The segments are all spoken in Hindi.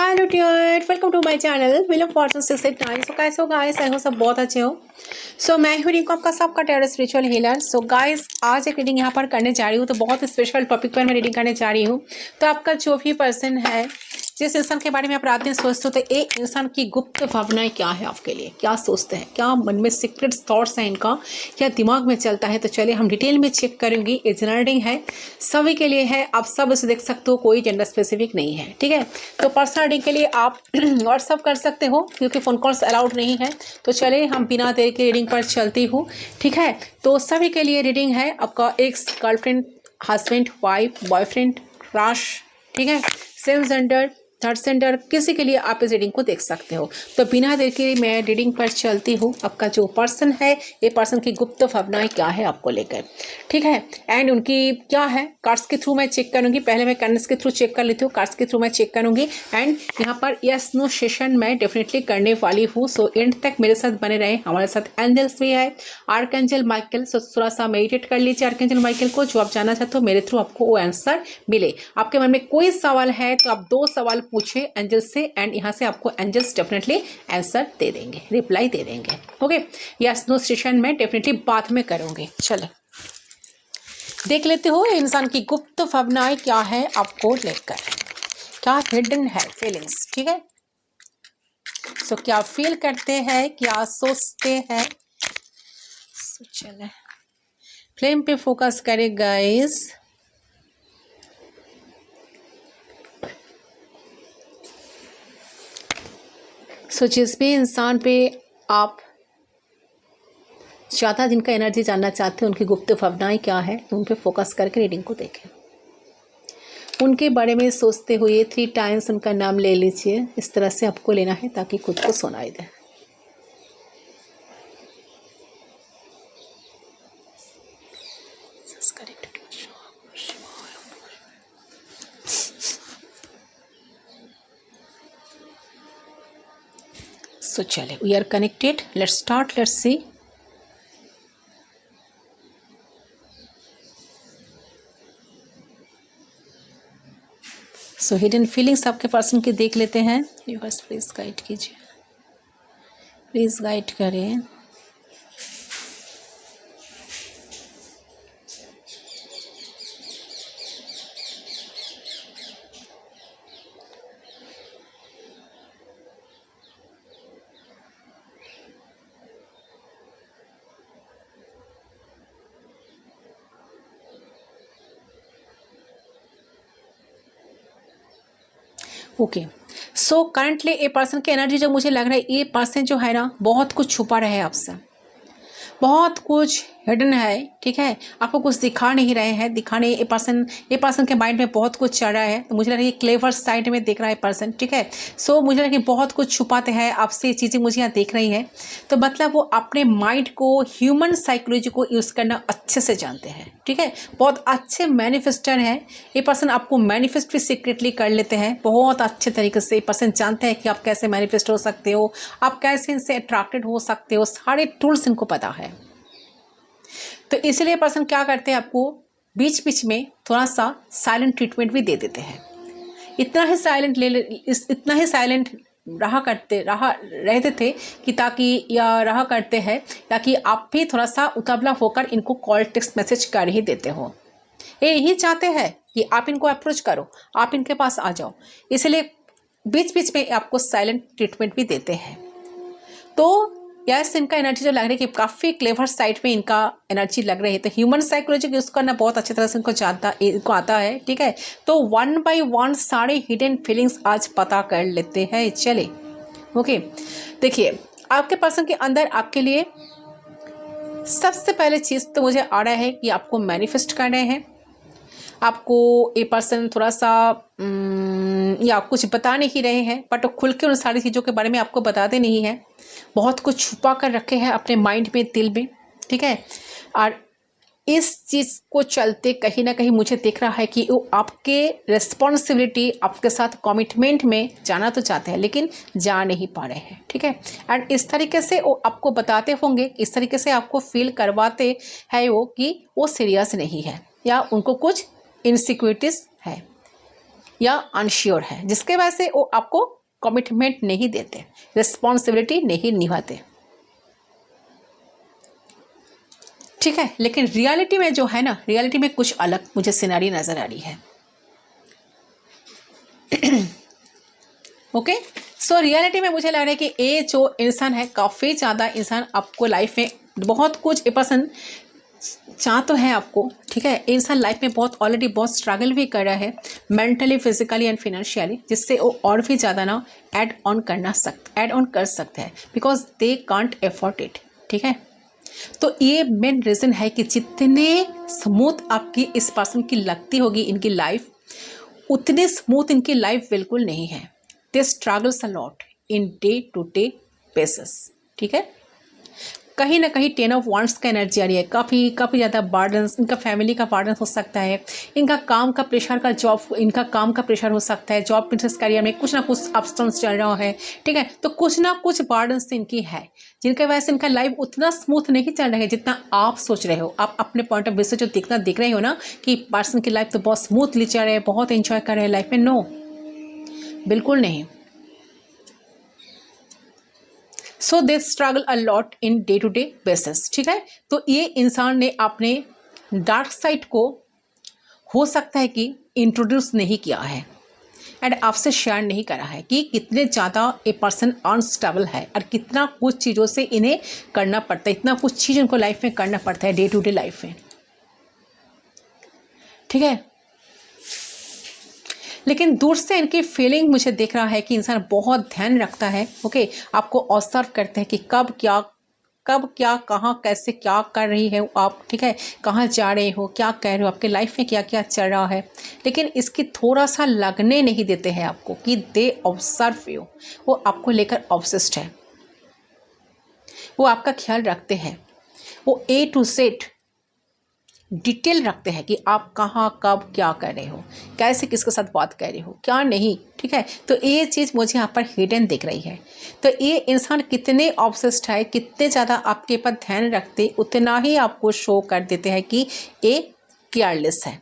Hello dear, welcome to my channel wheel of fortune 689। So कैसे हो गाइस? आई हो सब बहुत अच्छे हो। सो मैं हूँ रिंकू, आपका सबका terror spiritual healer. So guys, आज एक रीडिंग यहाँ पर करने जा रही हूँ, तो बहुत स्पेशल टॉपिक पर मैं रीडिंग करने जा रही हूँ। तो आपका जो भी पर्सन है, जिस इंसान के बारे में आप रात दिन सोचते हो, तो एक इंसान की गुप्त भावनाएं क्या है आपके लिए, क्या सोचते हैं, क्या मन में सीक्रेट थॉट्स हैं इनका, क्या दिमाग में चलता है। तो चलिए हम डिटेल में चेक करेंगे। ये जनरल रीडिंग है, सभी के लिए है, आप सब इसे देख सकते हो, कोई जेंडर स्पेसिफिक नहीं है। ठीक है, तो पर्सनल रीडिंग के लिए आप व्हाट्सअप कर सकते हो, क्योंकि फ़ोन कॉल्स अलाउड नहीं है। तो चलिए हम बिना देर के रीडिंग पर चलती हूँ। ठीक है, तो सभी के लिए रीडिंग है। आपका x, girlfriend, husband, wife, boyfriend, crush, ठीक है, सेम जेंडर, थर्ड जेंडर, किसी के लिए आप इस रीडिंग को देख सकते हो। तो बिना देर के मैं रीडिंग पर चलती हूँ। आपका जो पर्सन है, ये पर्सन की गुप्त भावनाएं क्या है आपको लेकर, ठीक है, एंड उनकी क्या है, कार्ड्स के थ्रू मैं चेक करूँगी। पहले मैं कैंडल्स के थ्रू चेक कर लेती हूँ, कार्ड्स के थ्रू मैं चेक करूँगी। एंड यहाँ पर यस नो सेशन मैं डेफिनेटली करने वाली हूँ। सो एंड तक मेरे साथ बने रहे। हमारे साथ एंजल्स भी है, आर्कएंजल माइकल। सो थोड़ा सा मेडिटेट कर लीजिए आर्कएंजल माइकल को, जो आप जानना चाहते हो मेरे थ्रू आपको वो आंसर मिले। आपके मन में कोई सवाल है तो आप 2 सवाल पूछे एंजल्स से, एंड यहाँ से आपको एंजल्स डेफिनेटली आंसर दे देंगे, रिप्लाई दे देंगे। ओके, यस नो सेशन में डेफिनेटली बाद में करूँगी। चलो देख लेते हो इंसान की गुप्त भावनाएं क्या है आपको लेकर, क्या हिडन है फीलिंग्स। ठीक है, सो क्या फील करते हैं, क्या सोचते हैं। सो चले फ्लेम पे फोकस करें गाइस। सो जिस भी इंसान पे आप ज़्यादा जिनका एनर्जी जानना चाहते हैं, उनकी गुप्त भावनाएं क्या है, तो उन पे फोकस करके रीडिंग को देखें। उनके बारे में सोचते हुए 3 टाइम्स उनका नाम ले लीजिए। इस तरह से आपको लेना है ताकि खुद को सुनाई दे। सो चले, we are connected, let's start, let's see. So hidden feelings आपके पर्सन की देख लेते हैं। यूनिवर्स प्लीज गाइड कीजिए, प्लीज गाइड करें। ओके, सो करंटली ये पर्सन की एनर्जी जो मुझे लग रहा है, ये पर्सन जो है ना, बहुत कुछ छुपा रहे हैं आपसे, बहुत कुछ हिडन है। ठीक है, आपको कुछ दिखा नहीं रहे हैं, दिखाने ये पर्सन के माइंड में बहुत कुछ चल रहा है। तो मुझे लग रहा है क्लेवर साइड में देख रहा है पर्सन। ठीक है, सो मुझे लग रहा है कि बहुत कुछ छुपाते हैं आपसे, ये चीज़ें मुझे यहाँ देख रही हैं। तो मतलब वो अपने माइंड को, ह्यूमन साइकोलॉजी को यूज़ करना अच्छे से जानते हैं। ठीक है, बहुत अच्छे मैनिफेस्टर हैं ये पर्सन। आपको मैनिफेस्ट भी सीक्रेटली कर लेते हैं बहुत अच्छे तरीके से। ये पर्सन जानते हैं कि आप कैसे मैनिफेस्ट हो सकते हो, आप कैसे इनसे अट्रैक्टेड हो सकते हो, सारे टूल्स इनको पता है। तो इसलिए पर्सन क्या करते हैं, आपको बीच बीच में थोड़ा सा साइलेंट ट्रीटमेंट भी दे देते हैं। इतना ही साइलेंट रहते थे कि रहा करते हैं, ताकि आप भी थोड़ा सा उतावला होकर इनको कॉल टेक्स्ट मैसेज कर ही देते हो। ये यही चाहते हैं कि आप इनको अप्रोच करो, आप इनके पास आ जाओ। इसलिए बीच बीच में आपको साइलेंट ट्रीटमेंट भी देते हैं। तो यस, इनका एनर्जी जो लग रही है कि काफ़ी क्लेवर साइड में इनका एनर्जी लग रही है। तो ह्यूमन साइकोलॉजी यूज़ करना बहुत अच्छी तरह से इनको आता है। ठीक है, तो 1 बाय 1 सारे हिडन फीलिंग्स आज पता कर लेते हैं। चले ओके, देखिए आपके पर्सन के अंदर आपके लिए सबसे पहले चीज़ तो मुझे आ रहा है कि आपको मैनिफेस्ट कर रहे हैं। आपको ये पर्सन थोड़ा सा या कुछ बता नहीं रहे हैं, बट खुल के उन सारी चीज़ों के बारे में आपको बताते नहीं हैं। बहुत कुछ छुपा कर रखे हैं अपने माइंड में, दिल में। ठीक है, और इस चीज़ को चलते कहीं ना कहीं मुझे दिख रहा है कि वो आपके रिस्पॉन्सिबिलिटी, आपके साथ कमिटमेंट में जाना तो चाहते हैं, लेकिन जा नहीं पा रहे हैं। ठीक है, एंड इस तरीके से वो आपको बताते होंगे, इस तरीके से आपको फील करवाते हैं वो कि वो सीरियस नहीं है या उनको कुछ इनसिक्योरिटीज़ है। या अनश्योर है, जिसके वजह से वो आपको कमिटमेंट नहीं देते, रिस्पॉन्सिबिलिटी नहीं निभाते, ठीक है। लेकिन रियलिटी में जो है ना, रियलिटी में कुछ अलग मुझे सिनारी नज़र आ रही है। ओके, सो रियलिटी में मुझे लग रहा है कि ये जो इंसान है, काफ़ी ज़्यादा इंसान आपको लाइफ में बहुत कुछ पर्सन चाह तो है आपको, ठीक है। इंसान लाइफ में बहुत ऑलरेडी बहुत स्ट्रगल भी कर रहा है मेंटली, फिजिकली एंड फिनेंशियली, जिससे वो और भी ज़्यादा ना ऐड ऑन कर सकते हैं, because they can't afford it, ठीक है। तो ये मेन रीज़न है कि जितने स्मूथ आपकी इस पर्सन की लगती होगी इनकी लाइफ, उतनी स्मूथ इनकी लाइफ बिल्कुल नहीं है। They struggles a lot in day to day basis, ठीक है। कहीं ना कहीं 10 ऑफ वांड्स का एनर्जी आ रही है, काफ़ी ज़्यादा बर्डन्स, इनका फैमिली का बर्डन हो सकता है, इनका काम का प्रेशर का इनका काम का प्रेशर हो सकता है, जॉब बिजनेस करियर में कुछ ना कुछ अप्स डाउन्स चल रहा है, ठीक है। तो कुछ ना कुछ बर्डन्स इनकी है, जिनके वजह से इनका लाइफ उतना स्मूथ नहीं चल रहा है जितना आप सोच रहे हो। आप अपने पॉइंट ऑफ व्यू से जो दिख रहे हो ना कि पर्सन की लाइफ तो बहुत स्मूथली चल रही है, बहुत एंजॉय कर रहे हैं लाइफ में, नो, बिल्कुल नहीं। So they struggle a lot in day to day basis, ठीक है। तो ये इंसान ने अपने डार्क साइड को हो सकता है कि इंट्रोड्यूस नहीं किया है एंड आपसे शेयर नहीं करा है कि कितने ज़्यादा ए पर्सन अनस्टेबल है और कितना कुछ चीज़ों से इन्हें करना पड़ता है, इतना कुछ चीज़ उनको लाइफ में करना पड़ता है डे टू डे लाइफ में, ठीक है। लेकिन दूर से इनकी फीलिंग मुझे दिख रहा है कि इंसान बहुत ध्यान रखता है, ओके, आपको ऑब्जर्व करते हैं कि कब क्या कहाँ कैसे क्या कर रही है आप, ठीक है, कहाँ जा रहे हो, क्या कह रहे हो, आपके लाइफ में क्या क्या चल रहा है। लेकिन इसकी थोड़ा सा लगने नहीं देते हैं आपको कि दे ऑब्जर्व यू, वो आपको लेकर ऑब्सेस्ड है, वो आपका ख्याल रखते हैं, वो ए टू जेड डिटेल रखते हैं कि आप कहाँ कब क्या कर रहे हो, कैसे किसके साथ बात कर रहे हो, क्या नहीं, ठीक है। तो ये चीज़ मुझे यहाँ पर हिडन दिख रही है। तो ये इंसान कितने ऑब्सेस्ड है, कितने ज़्यादा आपके ऊपर ध्यान रखते, उतना ही आपको शो कर देते हैं कि ये केयरलेस है,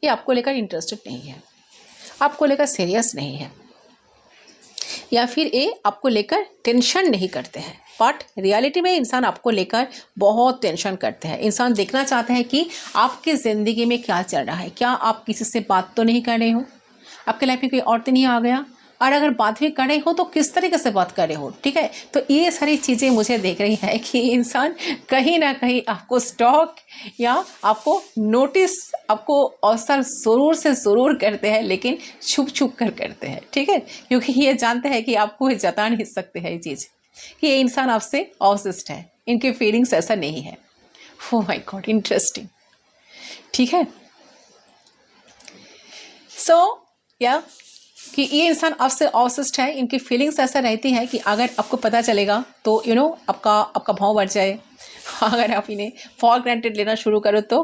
ये आपको लेकर इंटरेस्टेड नहीं है, आपको लेकर सीरियस नहीं है, या फिर ये आपको लेकर टेंशन नहीं करते हैं। बट रियलिटी में इंसान आपको लेकर बहुत टेंशन करते हैं। इंसान देखना चाहते हैं कि आपकी ज़िंदगी में क्या चल रहा है, क्या आप किसी से बात तो नहीं कर रहे हो, आपके लाइफ में कोई और तो नहीं आ गया, और अगर बात भी कर रहे हो तो किस तरीके से बात कर रहे हो, ठीक है। तो ये सारी चीज़ें मुझे देख रही है कि इंसान कहीं ना कहीं आपको स्टॉक या आपको नोटिस, आपको अवसर ज़रूर से ज़रूर करते हैं, लेकिन छुप छुप कर करते हैं, ठीक है, क्योंकि ये जानते हैं कि आपको जता नहीं सकते हैं ये चीज़ कि ये इंसान आपसे ऑब्सेस्ड है, इनके फीलिंग्स ऐसा नहीं है। ओह माय गॉड, इंटरेस्टिंग, ठीक है। सो या कि ये इंसान आपसे ऑब्सेस्ड है, इनकी फीलिंग्स ऐसा रहती है कि अगर आपको पता चलेगा तो आपका भाव बढ़ जाए, अगर आप इन्हें फॉर ग्रांटेड लेना शुरू करो तो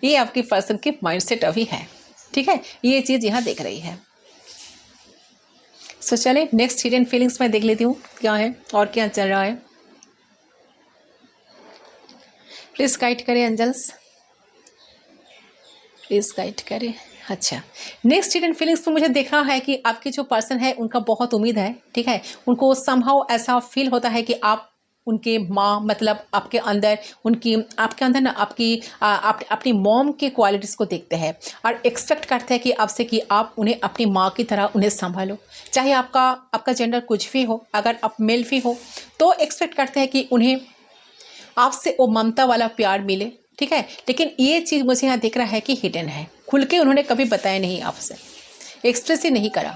ये आपकी पर्सन के माइंडसेट अभी है, ठीक है। ये चीज़ यहाँ देख रही है। सो चले नेक्स्ट हिडन फीलिंग्स में देख लेती हूँ क्या है और क्या चल रहा है। प्लीज़ गाइड करें एंजल्स, प्लीज़ गाइड करें। अच्छा, नेक्स्ट हिडन फीलिंग्स तो मुझे देख रहा है कि आपके जो पर्सन है उनका बहुत उम्मीद है, ठीक है। उनको समहाउ ऐसा फील होता है कि आप उनके माँ, मतलब आपके अंदर ना अपनी मॉम के क्वालिटीज़ को देखते हैं और एक्सपेक्ट करते हैं कि आपसे कि आप उन्हें अपनी माँ की तरह उन्हें संभालो, चाहे आपका जेंडर कुछ भी हो, अगर आप मेल भी हो तो एक्सपेक्ट करते हैं कि उन्हें आपसे वो ममता वाला प्यार मिले, ठीक है। लेकिन ये चीज़ मुझे यहाँ दिख रहा है कि हिडन है, खुल के उन्होंने कभी बताया नहीं, आपसे एक्सप्रेस ही नहीं करा।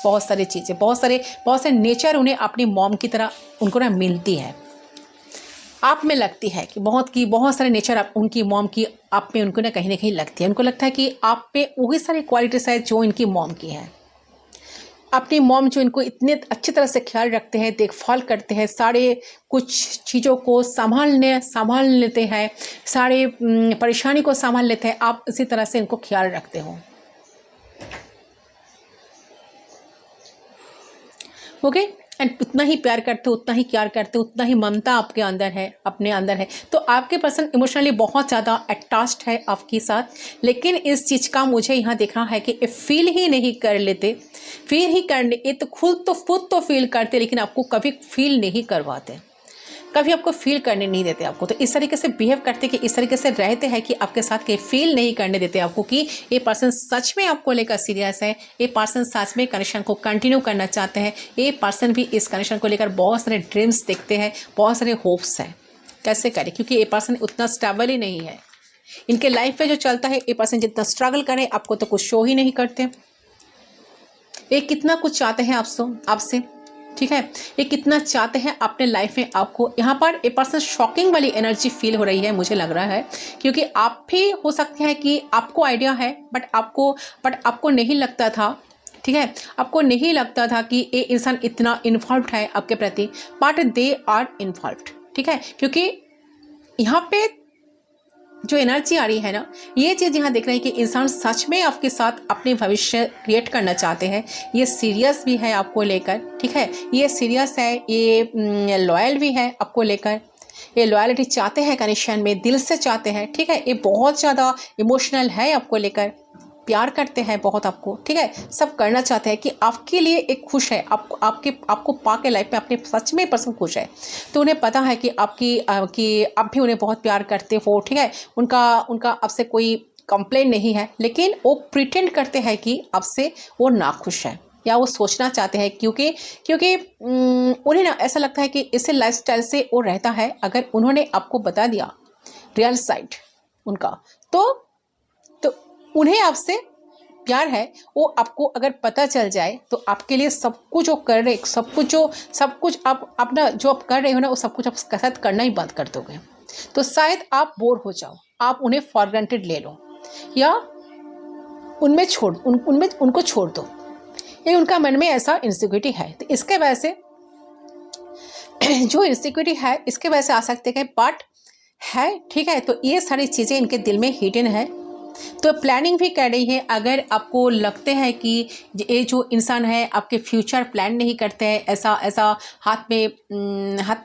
बहुत सारी चीज़ें, बहुत सारे नेचर उन्हें अपनी मॉम की तरह उनको ना मिलती है, आप में लगती है कि बहुत सारे नेचर आप उनकी मॉम की आप में उनको ना कहीं लगती है। उनको लगता है कि आप पे वही सारी क्वालिटीज़ है जो इनकी मॉम की है। अपनी मॉम जो इनको इतने अच्छी तरह से ख्याल रखते हैं, देखभाल करते हैं, सारे कुछ चीज़ों को संभाल लेते हैं, सारे परेशानी को संभाल लेते हैं, आप इसी तरह से इनको ख्याल रखते हो। ओके, एंड उतना ही प्यार करते, उतना ही प्यार करते, उतना ही ममता आपके अंदर है, अपने अंदर है। तो आपके पर्सन इमोशनली बहुत ज़्यादा अटैच्ड है आपके साथ, लेकिन इस चीज़ का मुझे यहाँ देखना है कि फील ही नहीं कर लेते, फील ही करने ये तो खुद तो फील करते, लेकिन आपको कभी फील नहीं करवाते, कभी आपको फील करने नहीं देते आपको। तो इस तरीके से बिहेव करते कि इस तरीके से रहते हैं कि आपके साथ के फील नहीं करने देते आपको कि ये पर्सन सच में आपको लेकर सीरियस है, ये पर्सन सच में कनेक्शन को कंटिन्यू करना चाहते हैं, ये पर्सन भी इस कनेक्शन को लेकर बहुत सारे ड्रीम्स देखते हैं, बहुत सारे होप्स हैं। कैसे करें, क्योंकि ये पर्सन उतना स्टेबल ही नहीं है इनके लाइफ में जो चलता है। ये पर्सन जितना स्ट्रगल करें आपको तो कुछ शो ही नहीं करते। ये कितना कुछ चाहते हैं आपसे, ठीक है, ये कितना चाहते हैं अपने लाइफ में आपको। यहाँ पर एक पर्सन शॉकिंग वाली एनर्जी फील हो रही है, मुझे लग रहा है, क्योंकि आप भी हो सकते हैं कि आपको आइडिया है बट आपको नहीं लगता था, ठीक है, आपको नहीं लगता था कि ये इंसान इतना इन्वॉल्व है आपके प्रति, बट दे आर इन्वॉल्व, ठीक है। क्योंकि यहाँ पे जो एनर्जी आ रही है ना, ये चीज़ यहाँ देख रहे हैं कि इंसान सच में आपके साथ अपने भविष्य क्रिएट करना चाहते हैं। ये सीरियस भी है आपको लेकर, ठीक है, ये सीरियस है, ये लॉयल भी है आपको लेकर, ये लॉयलिटी चाहते हैं, कनेक्शन में दिल से चाहते हैं, ठीक है। ये बहुत ज़्यादा इमोशनल है आपको लेकर, प्यार करते हैं बहुत आपको, ठीक है, सब करना चाहते हैं कि आपके लिए एक खुश है, आपको पा के लाइफ में अपने सच में पर्सन खुश है। तो उन्हें पता है कि आप भी उन्हें बहुत प्यार करते हो, ठीक है, उनका आपसे कोई कंप्लेंट नहीं है, लेकिन वो प्रिटेंड करते हैं कि आपसे वो नाखुश है या वो सोचना चाहते हैं, क्योंकि उन्हें ना ऐसा लगता है कि इस लाइफस्टाइल से वो रहता है। अगर उन्होंने आपको बता दिया रियल साइड उनका, तो उन्हें आपसे प्यार है, वो आपको अगर पता चल जाए तो आपके लिए सब कुछ जो कर रहे, सब कुछ आप अपना जो आप कर रहे हो ना, वो सब कुछ आप साथ करना ही बंद कर दोगे। तो शायद आप बोर हो जाओ, आप उन्हें फॉर ग्रांटेड ले लो या उनको छोड़ दो, ये उनका मन में ऐसा इनसिक्योरिटी है। तो इसके वजह से जो इनसिक्योरिटी है इसके वजह से आ सकते हैं, बट है, ठीक है। तो ये सारी चीज़ें इनके दिल में हिडन है, तो प्लानिंग भी कर रही है। अगर आपको लगते हैं कि ये जो इंसान है आपके फ्यूचर प्लान नहीं करते हैं, ऐसा हाथ में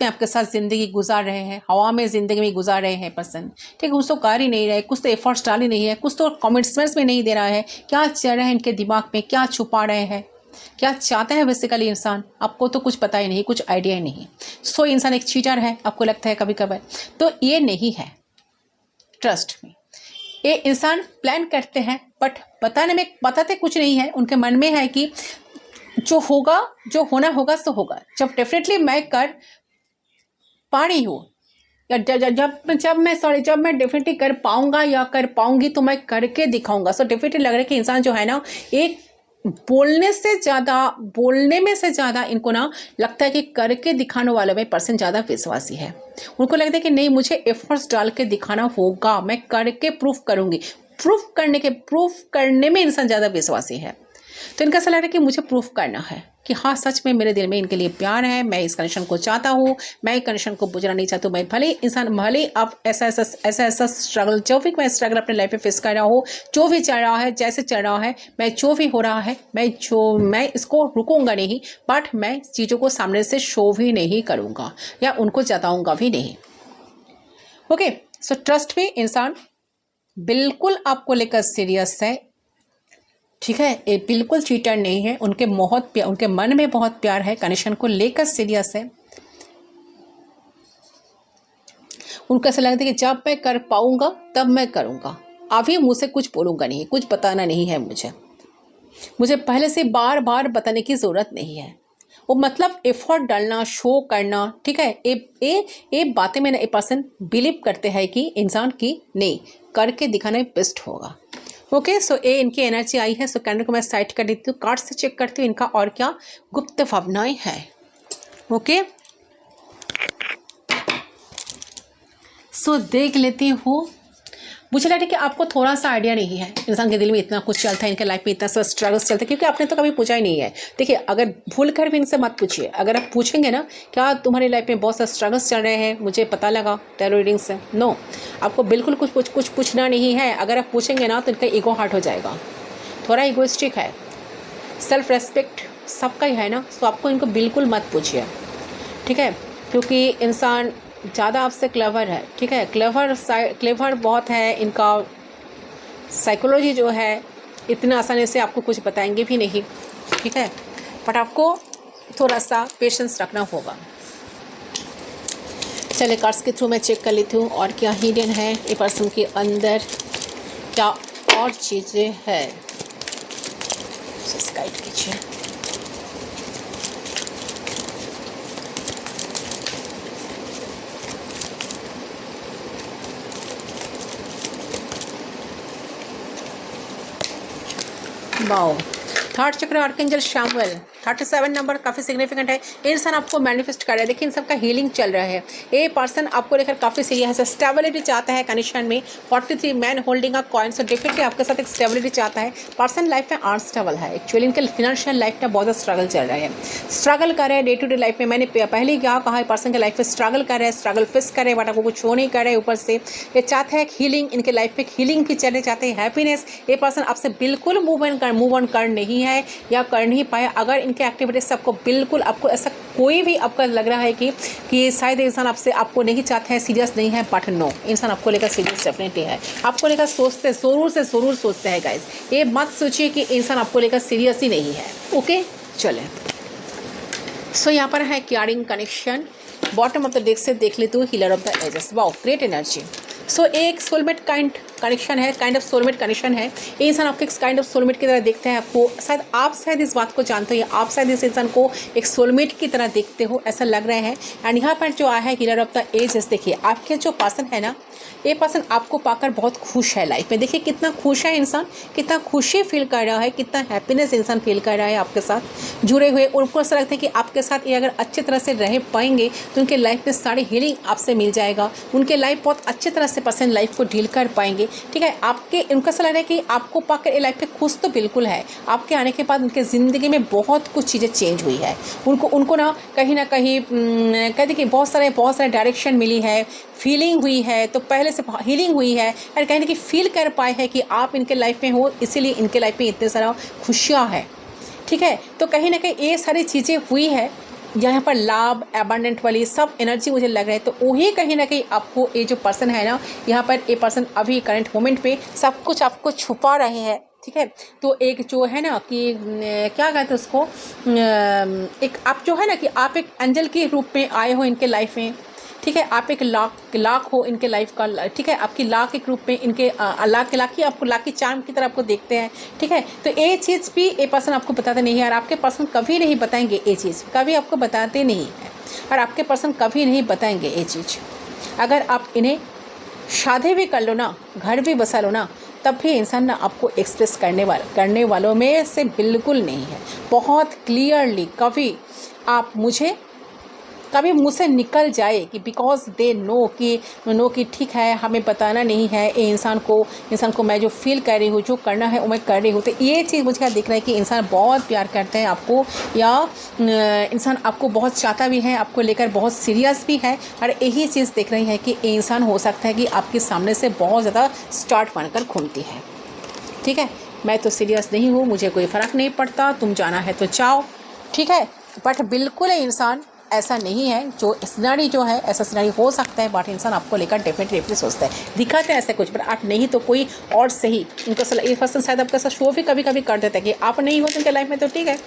आपके साथ ज़िंदगी गुजार रहे हैं, हवा में ज़िंदगी में गुजार रहे हैं पर्सन, ठीक है, कुछ तो कर ही नहीं रहे, कुछ तो एफर्ट्स डाल ही नहीं है, कुछ तो कमिटमेंट्स में नहीं दे रहा है, क्या चल रहा है इनके दिमाग में, क्या छुपा रहे हैं, क्या चाहते हैं बेसिकली इंसान, आपको तो कुछ पता ही नहीं, कुछ आइडिया ही नहीं। सो इंसान एक चीटर है आपको लगता है कभी कभार, तो ये नहीं है, ट्रस्ट में। ये इंसान प्लान करते हैं बट बताते कुछ नहीं है, उनके मन में है कि जो होना होगा सो होगा। जब डेफिनेटली मैं कर पा रही हूँ या जब मैं डेफिनेटली कर पाऊंगा या कर पाऊंगी तो मैं करके दिखाऊंगा। सो डेफिनेटली लग रहा है कि इंसान जो है ना, एक बोलने में से ज़्यादा इनको ना लगता है कि करके दिखाने वाले में पर्सन ज़्यादा विश्वासी है। उनको लगता है कि नहीं, मुझे एफर्ट्स डाल के दिखाना होगा, मैं करके प्रूफ करूँगी। प्रूफ करने में इंसान ज़्यादा विश्वासी है। तो इनका ऐसा लग रहा है कि मुझे प्रूफ करना है कि हाँ सच में मेरे दिल में इनके लिए प्यार है, मैं इस कनेक्शन को चाहता हूँ, मैं कनेक्शन को बुझना नहीं चाहता हूँ। मैं भले आप ऐसा स्ट्रगल, जो भी मैं स्ट्रगल अपने लाइफ में फेस कर रहा हूँ, जो भी चल रहा है, जैसे चल रहा है, मैं जो भी हो रहा है, मैं इसको रुकूंगा नहीं, बट मैं चीज़ों को सामने से शो भी नहीं करूँगा या उनको जताऊँगा भी नहीं। ओके, सो ट्रस्ट में इंसान बिल्कुल आपको लेकर सीरियस है, ठीक है, ये बिल्कुल चीटर नहीं है। उनके मन में बहुत प्यार है, कनेक्शन को लेकर सीरियस है। उनको ऐसा लगता है कि जब मैं कर पाऊंगा तब मैं करूंगा, अभी मुझसे कुछ बोलूंगा नहीं, कुछ बताना नहीं है मुझे पहले से बार बार बताने की ज़रूरत नहीं है। वो मतलब एफर्ट डालना, शो करना, ठीक है, ये बातें में ना एक पर्सन बिलीव करते हैं कि इंसान की नहीं करके दिखाना बेस्ट होगा। ओके, सो ये इनकी एनर्जी आई है। सो कैंडल को मैं साइड कर देती हूँ, कार्ड से चेक करती हूँ इनका और क्या गुप्त भावनाएं है। ओके, सो देख लेती हूँ। मुझे लगता है कि आपको थोड़ा सा आइडिया नहीं है इंसान के दिल में इतना कुछ चलता है, इनके लाइफ में इतना सा स्ट्रगल्स चलता है, क्योंकि आपने तो कभी पूछा ही नहीं है। देखिए, अगर भूल कर भी इनसे मत पूछिए। अगर आप पूछेंगे ना क्या तुम्हारी लाइफ में बहुत सारे स्ट्रगल्स चल रहे हैं, मुझे पता लगा टैरो रीडिंग से, नो, आपको बिल्कुल कुछ पूछना नहीं है। अगर आप पूछेंगे ना तो इनका ईगो हर्ट हो जाएगा, थोड़ा ईगोइस्टिक है, सेल्फ सबका ही है ना, सो आपको इनको बिल्कुल मत पूछिए, ठीक है, क्योंकि इंसान ज़्यादा आपसे क्लेवर है, ठीक है, क्लेवर बहुत है, इनका साइकोलॉजी जो है इतना आसानी से आपको कुछ बताएंगे भी नहीं, ठीक है, बट आपको थोड़ा सा पेशेंस रखना होगा। चलिए कार्ड्स के थ्रू मैं चेक कर लेती हूँ और क्या हिडन है ये पर्सन के अंदर, क्या और चीज़ें हैं, गाइड कीजिए। वाओ, थर्ड चक्र आर्कएंजल शामुएल, 37 नंबर काफ़ी सिग्निफिकेंट है। ये इंसान आपको मैनिफेस्ट कर रहा है, देखिए इन सबका हीलिंग चल रहा है। ये पर्सन आपको लेकर काफ़ी सीरियस है, स्टेबिलिटी चाहता है कनेक्शन में। 43 man holding a coin, so definitely आपके साथ एक स्टेबिलिटी चाहता है। पर्सन लाइफ में अनस्टेबल है, एक्चुअली इनके फिनेंशियल लाइफ में बहुत ज़्यादा स्ट्रगल चल रहा है, स्ट्रगल कर रहे हैं डे टू डे लाइफ में। मैंने पहले ही क्या कहा है, पर्सन के लाइफ में स्ट्रगल कर रहे हैं, स्ट्रगल फेस कर रहे हैं, बट आपको कुछ शो नहीं कर रहे ऊपर से। ये चाहते हैं हीलिंग, इनके लाइफ में हीलिंग भी चलने चाहते हैं, हैप्पीनेस। ये पर्सन आपसे बिल्कुल मूव ऑन कर नहीं है या कर नहीं पाए। अगर इनके एक्टिविटीज सबको बिल्कुल, आपको ऐसा कोई भी आपका लग रहा है कि शायद इंसान आपको नहीं चाहते हैं, सीरियस नहीं है, बट नो, इंसान आपको लेकर सीरियस डेफिनेटली है, आपको लेकर सोचते, जरूर सोचते हैं गाइस। ये मत सोचिए कि इंसान आपको लेकर सीरियस ही नहीं है, ओके। चले, सो यहाँ पर है clearing connection. Bottom of the deck से देख लेते हो, healer of the ages, wow great energy. So एक सोलमेट कनेक्शन है, काइंड ऑफ सोलमेट कनेक्शन है। ये इंसान आपको एक काइंड ऑफ सोलमेट की तरह देखते हैं, आपको शायद आप इस बात को जानते हो, या आप शायद इस इंसान को एक सोलमेट की तरह देखते हो, ऐसा लग रहा है। एंड यहाँ पर जो आया है हीलर ऑफ द एजेस, देखिए आपके जो पर्सन है ना, ये पर्सन आपको पाकर बहुत खुश है लाइफ में। देखिए कितना खुश है इंसान, कितना खुशी फील कर रहा है, कितना हैप्पीनेस इंसान फील कर रहा है आपके साथ जुड़े हुए। उनको ऐसा लगता है कि आपके साथ ये अगर अच्छी तरह से रह पाएंगे तो उनके लाइफ में सारी हीलिंग आपसे मिल जाएगा, उनके लाइफ बहुत अच्छी तरह से पर्सन लाइफ को डील कर पाएंगे, ठीक है। आपके उनका ऐसा लग रहा है कि आपको पाकर ये लाइफ में खुश तो बिल्कुल है। आपके आने के बाद उनके ज़िंदगी में बहुत कुछ चीज़ें चेंज हुई है, उनको ना कहीं कहते कि बहुत सारे डायरेक्शन मिली है, फीलिंग हुई है, तो पहले से हीलिंग हुई है, और कहीं ना कहीं फील कर पाए हैं कि आप इनके लाइफ में हो, इसीलिए इनके लाइफ में इतने सारा खुशियाँ है, ठीक है। तो कहीं ना कहीं ये सारी चीज़ें हुई है, यहाँ पर लाभ एबंडेंट वाली सब एनर्जी मुझे लग रहा है। तो वही कहीं ना कहीं आपको ये जो पर्सन है ना, यहाँ पर ये पर्सन अभी करंट मोमेंट पे सब कुछ आपको छुपा रहे हैं, ठीक है। तो एक जो है ना कि क्या कहते हैं उसको, एक आप जो है ना कि आप एक एंजल के रूप में आए हो इनके लाइफ में, ठीक है। आप एक लाख हो इनके लाइफ का, ठीक है। आपकी लाख एक रूप में इनके लाखी आपको लाखी चार्म की तरह आपको देखते हैं, ठीक है। तो ये चीज़ भी ये पर्सन आपको बताते नहीं है, और आपके पर्सन कभी नहीं बताएंगे ये चीज़, कभी आपको बताते नहीं है, और आपके पर्सन कभी नहीं बताएंगे ये चीज़। अगर आप इन्हें शादी भी कर लो ना, घर भी बसा लो ना, तब भी इंसान ना आपको एक्सप्रेस करने वालों में से बिल्कुल नहीं है। बहुत क्लियरली कभी मुझसे निकल जाए कि बिकॉज दे नो कि ठीक है, हमें बताना नहीं है ये इंसान को मैं जो फील कर रही हूँ, जो करना है वो मैं कर रही हूँ। तो ये चीज़ मुझे क्या दिख रहा है कि इंसान बहुत प्यार करता है आपको, या इंसान आपको बहुत चाहता भी है, आपको लेकर बहुत सीरियस भी है, और यही चीज़ दिख रही है कि ये इंसान हो सकता है कि आपके सामने से बहुत ज़्यादा स्टार्ट बनकर घूमती है, ठीक है। मैं तो सीरियस नहीं हूँ, मुझे कोई फ़र्क नहीं पड़ता, तुम जाना है तो जाओ, ठीक है। बट बिल्कुल इंसान ऐसा नहीं है, जो सिनेरियो जो है ऐसा सिनेरियो हो सकता है, बट इंसान आपको लेकर डेफिनेटली सोचता है, दिखाते हैं ऐसे कुछ, बट आप नहीं तो कोई और सही। उनको ये पर्सन शायद आपके साथ शो भी कभी कभी कर देता है कि आप नहीं हो तो उनके लाइफ में, तो ठीक है,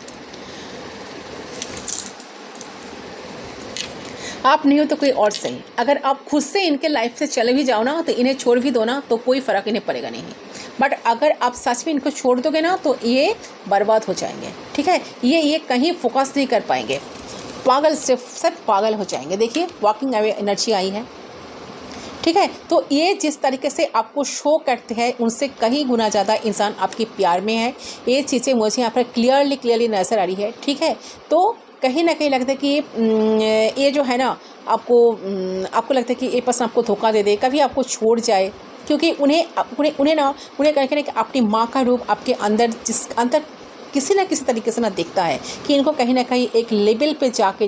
आप नहीं हो तो कोई और सही। अगर आप खुद से इनके लाइफ से चले भी जाओ ना, तो इन्हें छोड़ भी दो ना, तो कोई फ़र्क इन्हें पड़ेगा नहीं। बट अगर आप सच में इनको छोड़ दोगे ना, तो ये बर्बाद हो जाएंगे, ठीक है। ये कहीं फोकस नहीं कर पाएंगे, पागल सिर्फ पागल हो जाएंगे। देखिए वॉकिंग अवे एनर्जी आई है, ठीक है। तो ये जिस तरीके से आपको शो करते हैं, उनसे कहीं गुना ज़्यादा इंसान आपके प्यार में है। ये चीज़ें मुझे यहाँ पर क्लियरली नज़र आ रही है, ठीक है। तो कहीं ना कहीं लगता है कि ये जो है ना, आपको लगता है कि ये पर्सन आपको धोखा दे दे, कभी आपको छोड़ जाए, क्योंकि उन्हें कहीं अपनी माँ का रूप आपके अंदर किसी न किसी तरीके से ना दिखता है, कि इनको कहीं ना कहीं एक लेवल पे जाके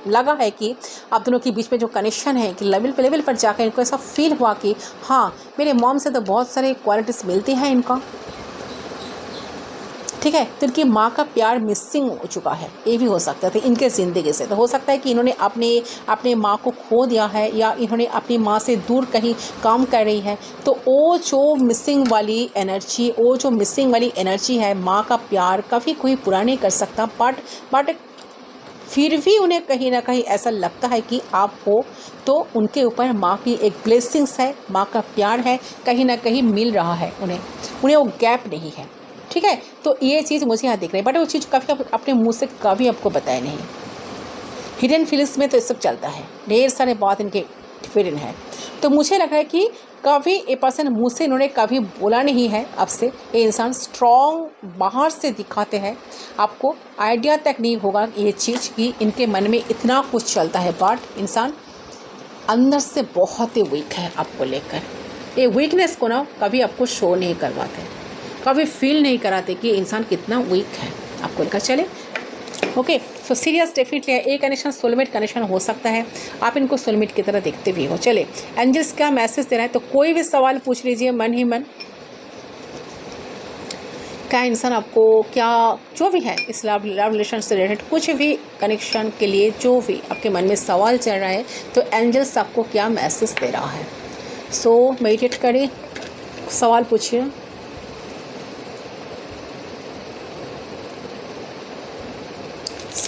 लगा है कि आप दोनों के बीच में जो कनेक्शन है, कि लेवल पर जाकर इनको ऐसा फील हुआ कि हाँ, मेरे मॉम से तो बहुत सारे क्वालिटीज़ मिलती हैं इनको, ठीक है। तो इनकी माँ का प्यार मिसिंग हो चुका है, ये भी हो सकता था इनके ज़िंदगी से। तो हो सकता है कि इन्होंने अपने माँ को खो दिया है, या इन्होंने अपनी माँ से दूर कहीं काम कर रही है। तो वो जो मिसिंग वाली एनर्जी है, माँ का प्यार कभी कोई पूरा नहीं कर सकता। बट फिर भी उन्हें कहीं ना कहीं ऐसा लगता है कि आप हो तो उनके ऊपर माँ की एक ब्लेसिंग्स है, माँ का प्यार है, कहीं ना कहीं मिल रहा है उन्हें वो गैप नहीं है। ठीक है। तो ये चीज़ मुझे यहाँ दिख रही है, बट वो चीज़ कभी अपने मुंह से कभी आपको बताया नहीं। हिडन फीलिंग्स में तो ये सब चलता है, ढेर सारे बात इनके हिडन है। तो मुझे लग रहा है कि कभी ये पर्सन मुँह से इन्होंने कभी बोला नहीं है आपसे। ये इंसान स्ट्रॉन्ग बाहर से दिखाते हैं, आपको आइडिया तक नहीं होगा ये चीज़ कि इनके मन में इतना कुछ चलता है। बट इंसान अंदर से बहुत ही वीक है आपको लेकर। ये वीकनेस को ना कभी आपको शो नहीं करवाते, कभी फील नहीं कराते कि इंसान कितना वीक है आपको लेकर। चले ओके। सो सीरियस डेफिनेटली है, ये कनेक्शन सोलमेट कनेक्शन हो सकता है, आप इनको सोलमेट की तरह देखते भी हो। चले एंजल्स क्या मैसेज दे रहा है, तो कोई भी सवाल पूछ लीजिए मन ही मन। क्या इंसान आपको क्या जो भी है इस लव रिलेशन से रिलेटेड कुछ भी कनेक्शन के लिए जो भी आपके मन में सवाल चल रहा है, तो एंजल्स आपको क्या मैसेज दे रहा है। सो मेडिटेट करें, सवाल पूछिए।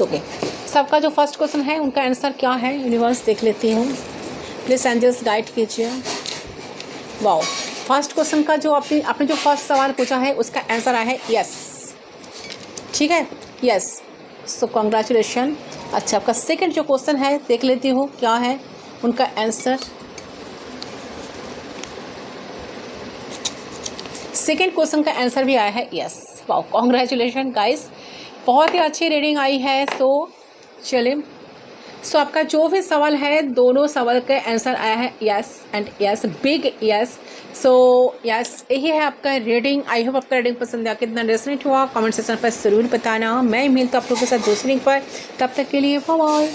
ओके, सबका जो फर्स्ट क्वेश्चन है उनका आंसर क्या है, यूनिवर्स देख लेती हूँ। प्लीज़ एंजल्स गाइड कीजिए। वाओ, फर्स्ट क्वेश्चन का जो आपने जो फर्स्ट सवाल पूछा है उसका आंसर आया है यस। ठीक है, यस। So congratulation. अच्छा, आपका सेकंड जो क्वेश्चन है देख लेती हूँ क्या है उनका आंसर। सेकंड क्वेश्चन का आंसर भी आया है यस। वाओ, कॉन्ग्रेचुलेशन गाइस, बहुत ही अच्छी रीडिंग आई है। चलिए, आपका जो भी सवाल है दोनों सवाल का आंसर आया है yes and yes, big yes. Yes, यही है आपका रीडिंग। आई होप आपका रीडिंग पसंद आया, कितना रेजोनेट हुआ कमेंट सेक्शन पर ज़रूर बताना। मैं मिलता हूं आप लोगों के साथ दूसरी पर, तब तक के लिए बाय बाय।